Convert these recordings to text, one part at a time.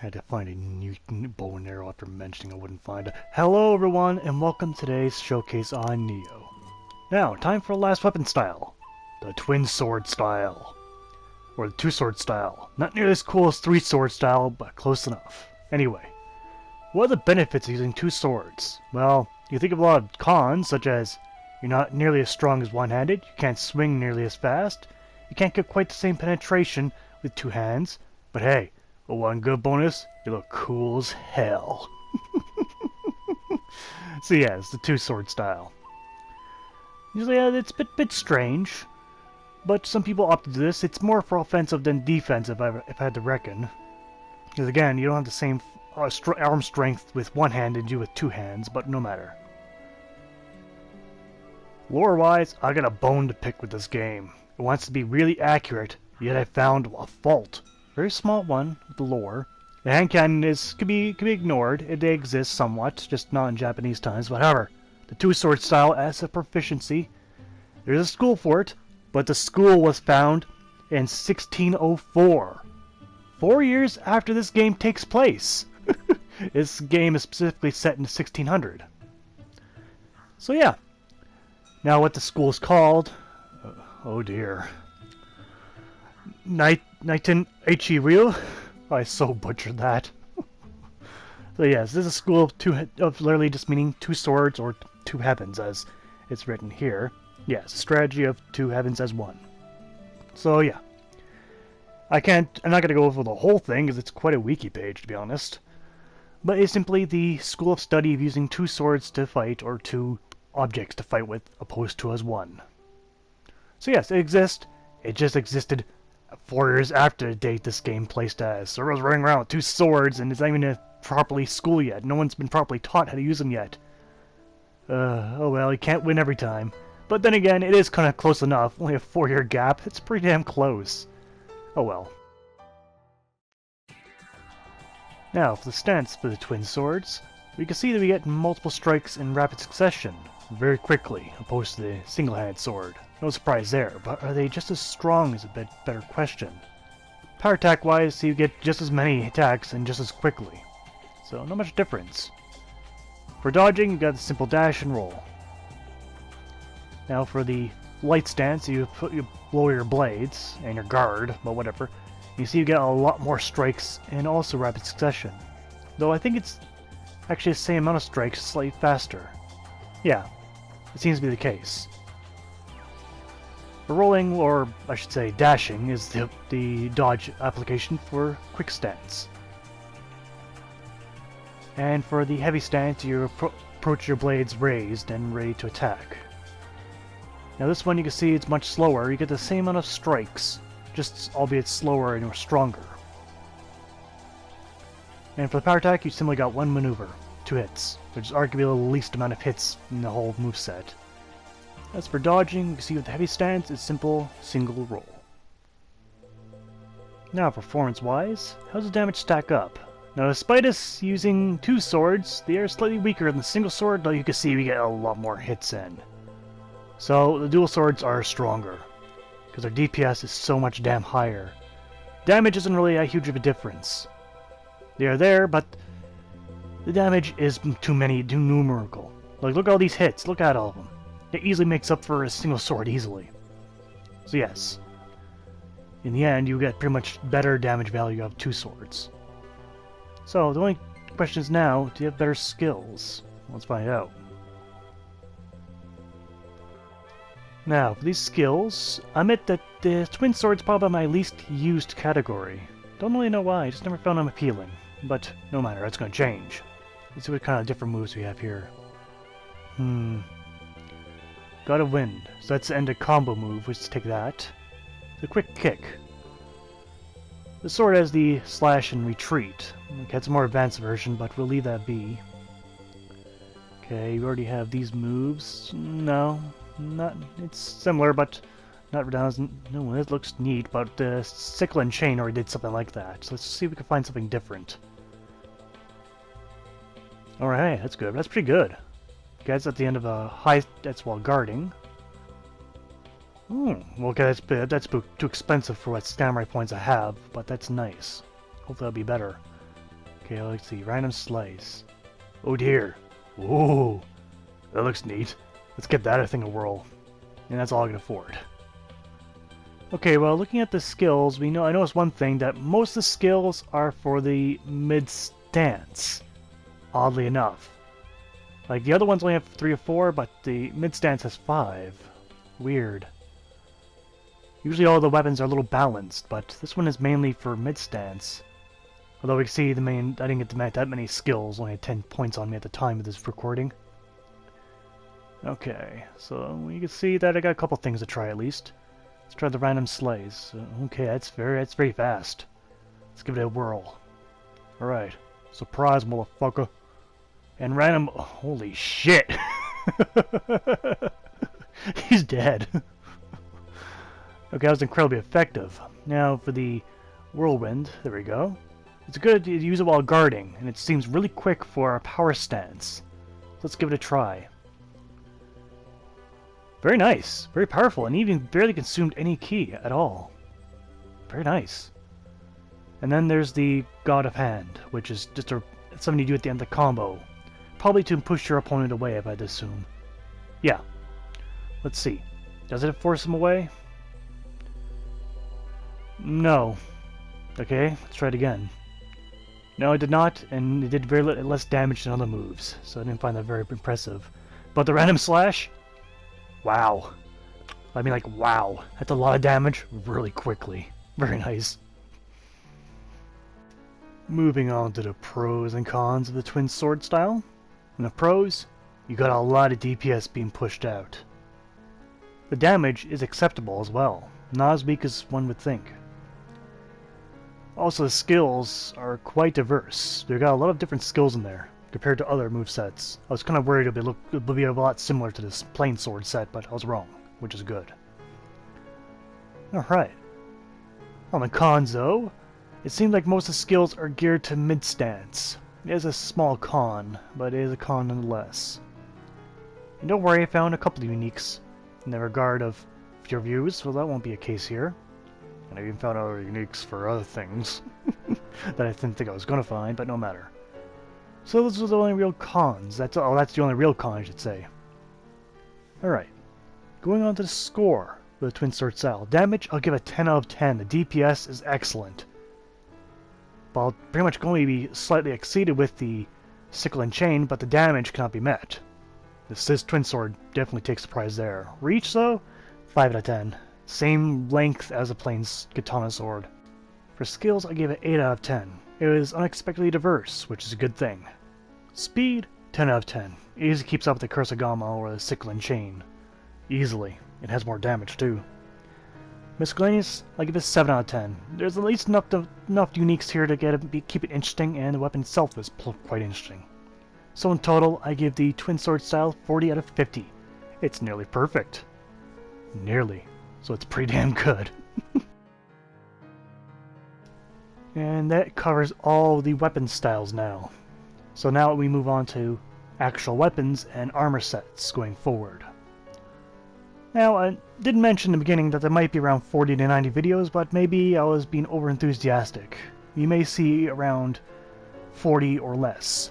had to find a new bow and arrow after mentioning I wouldn't find it. Hello everyone, and welcome to today's showcase on Nioh. Now, time for the last weapon style. The twin sword style. Or the two sword style. Not nearly as cool as three sword style, but close enough. Anyway, what are the benefits of using two swords? Well, you think of a lot of cons, such as you're not nearly as strong as one-handed, you can't swing nearly as fast, you can't get quite the same penetration with two hands, but hey, one good bonus, you look cool as hell. So yeah, it's the two-sword style. Usually it's a bit strange, but some people opt to do this. It's more for offensive than defensive, if I had to reckon. Because again, you don't have the same arm strength with one hand as you do with two hands, but no matter. Lore-wise, I got a bone to pick with this game. It wants to be really accurate, yet I found a fault. Very small one with the lore. The hand cannon could be ignored. It exists somewhat, just not in Japanese times. But however, the two-sword style has a proficiency. There's a school for it, but the school was found in 1604. 4 years after this game takes place. This game is specifically set in 1600. So yeah. Now what the school is called... oh dear. Nightin Ryu? I so butchered that. So yes, this is a school of literally just meaning two swords or two heavens as it's written here. Yes, a strategy of two heavens as one. So yeah. I'm not going to go over the whole thing because it's quite a wiki page to be honest. But it's simply the school of study of using two swords to fight or two objects to fight with opposed to as one. So yes, it exists. It just existed 4 years after the date this game placed as. So I was running around with two swords and it's not even properly school yet. No one's been properly taught how to use them yet. Oh well, you can't win every time. But then again, it is kind of close enough. Only a 4-year gap. It's pretty damn close. Oh well. Now, for the stance for the twin swords, we can see that we get multiple strikes in rapid succession, very quickly, opposed to the single-handed sword. No surprise there, but are they just as strong is a bit better question. Power attack wise, you get just as many attacks and just as quickly. So not much difference. For dodging, you got the simple dash and roll. Now for the light stance, you lower your blades and your guard, but whatever. You see you get a lot more strikes and also rapid succession. Though I think it's actually the same amount of strikes, slightly faster. Yeah, it seems to be the case. For rolling, or I should say dashing, is the dodge application for quick stance. And for the heavy stance, you approach your blades raised and ready to attack. Now this one you can see it's much slower. You get the same amount of strikes, just albeit slower and stronger. And for the power attack, you simply got one maneuver, 2 hits, which is arguably the least amount of hits in the whole moveset. As for dodging, you can see with the heavy stance, it's simple, single roll. Now, performance-wise, how does the damage stack up? Now, despite us using two swords, they are slightly weaker than the single sword, though you can see we get a lot more hits in. So, the dual swords are stronger, because their DPS is so much damn higher. Damage isn't really that huge of a difference. They are there, but the damage is too numerical. Like, look at all these hits, look at all of them. It easily makes up for a single sword easily. So yes, in the end you get pretty much better damage value of two swords. So the only question is now, do you have better skills? Let's find out. Now, for these skills, I admit that the twin sword's probably my least used category. Don't really know why, I just never found them appealing. But no matter, that's going to change. Let's see what kind of different moves we have here. God of Wind, so that's the end of combo move, let's take that. The quick kick. The sword has the slash and retreat. Okay, it's a more advanced version, but we'll leave that be. Okay, we already have these moves. No, not. It's similar, but not redundant. No, it looks neat, but Sickle and Chain already did something like that. So let's see if we can find something different. Alright, that's good. That's pretty good. Okay, that's at the end of a high. That's while guarding. Well, okay, that's too expensive for what samurai points I have, but that's nice. Hopefully that'll be better. Okay, let's see. Random slice. Oh dear. Whoa. That looks neat. Let's give that a thing a whirl. And that's all I can afford. Okay, well, looking at the skills, I noticed one thing, that most of the skills are for the mid-stance. Oddly enough. Like, the other ones only have 3 or 4, but the mid-stance has 5. Weird. Usually all the weapons are a little balanced, but this one is mainly for mid-stance. Although we can see I didn't get that many skills, only had 10 points on me at the time of this recording. Okay, so you can see that I got a couple things to try at least. Let's try the random slice. Okay, that's very fast. Let's give it a whirl. Alright. Surprise, motherfucker. And random... Holy shit! He's dead. Okay, that was incredibly effective. Now for the whirlwind. There we go. It's good to use it while guarding, and it seems really quick for our power stance. Let's give it a try. Very nice. Very powerful, and even barely consumed any ki at all. Very nice. And then there's the God of Hand, which is just something you do at the end of the combo. Probably to push your opponent away, if I'd assume. Yeah. Let's see. Does it force him away? No. Okay, let's try it again. No, it did not, and it did very less damage than other moves, so I didn't find that very impressive. But the random slash? Wow. I mean, like, wow. That's a lot of damage really quickly. Very nice. Moving on to the pros and cons of the twin sword style. In the pros, you got a lot of DPS being pushed out. The damage is acceptable as well, not as weak as one would think. Also, the skills are quite diverse. They've got a lot of different skills in there, compared to other movesets. I was kind of worried it would be a lot similar to this plain sword set, but I was wrong, which is good. Alright. On the cons, though, it seems like most of the skills are geared to mid-stance. It is a small con, but it is a con nonetheless. And don't worry, I found a couple of uniques in the regard of your views, so that won't be a case here. And I even found other uniques for other things that I didn't think I was going to find, but no matter. So those are the only real cons. That's the only real con, I should say. Alright. Going on to the score for the twin sword style. Damage, I'll give it 10 out of 10. The DPS is excellent. But I'll pretty much going to be slightly exceeded with the sickle and chain, but the damage cannot be met. This twin sword definitely takes the prize there. Reach, though, 5 out of 10. Same length as a plain katana sword. For skills, I gave it 8 out of 10. It was unexpectedly diverse, which is a good thing. Speed, 10 out of 10. It easily keeps up with the Kursagama or the sickle and chain. Easily. It has more damage, too. Miscellaneous, I give it 7 out of 10. There's at least enough uniques here to keep it interesting, and the weapon itself is quite interesting. So in total, I give the twin sword style 40 out of 50. It's nearly perfect. Nearly. So it's pretty damn good. And that covers all the weapon styles now. So now we move on to actual weapons and armor sets going forward. Now, I did mention in the beginning that there might be around 40 to 90 videos, but maybe I was being over-enthusiastic. You may see around 40 or less.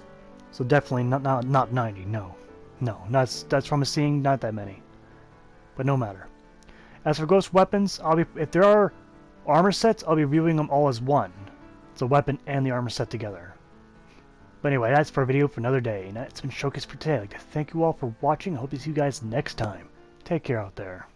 So definitely not 90, no. No, that's from seeing not that many. But no matter. As for ghost weapons, if there are armor sets, I'll be reviewing them all as one. It's a weapon and the armor set together. But anyway, that's for a video for another day, and that's been Showcase for today. I'd like to thank you all for watching. I hope to see you guys next time. Take care out there.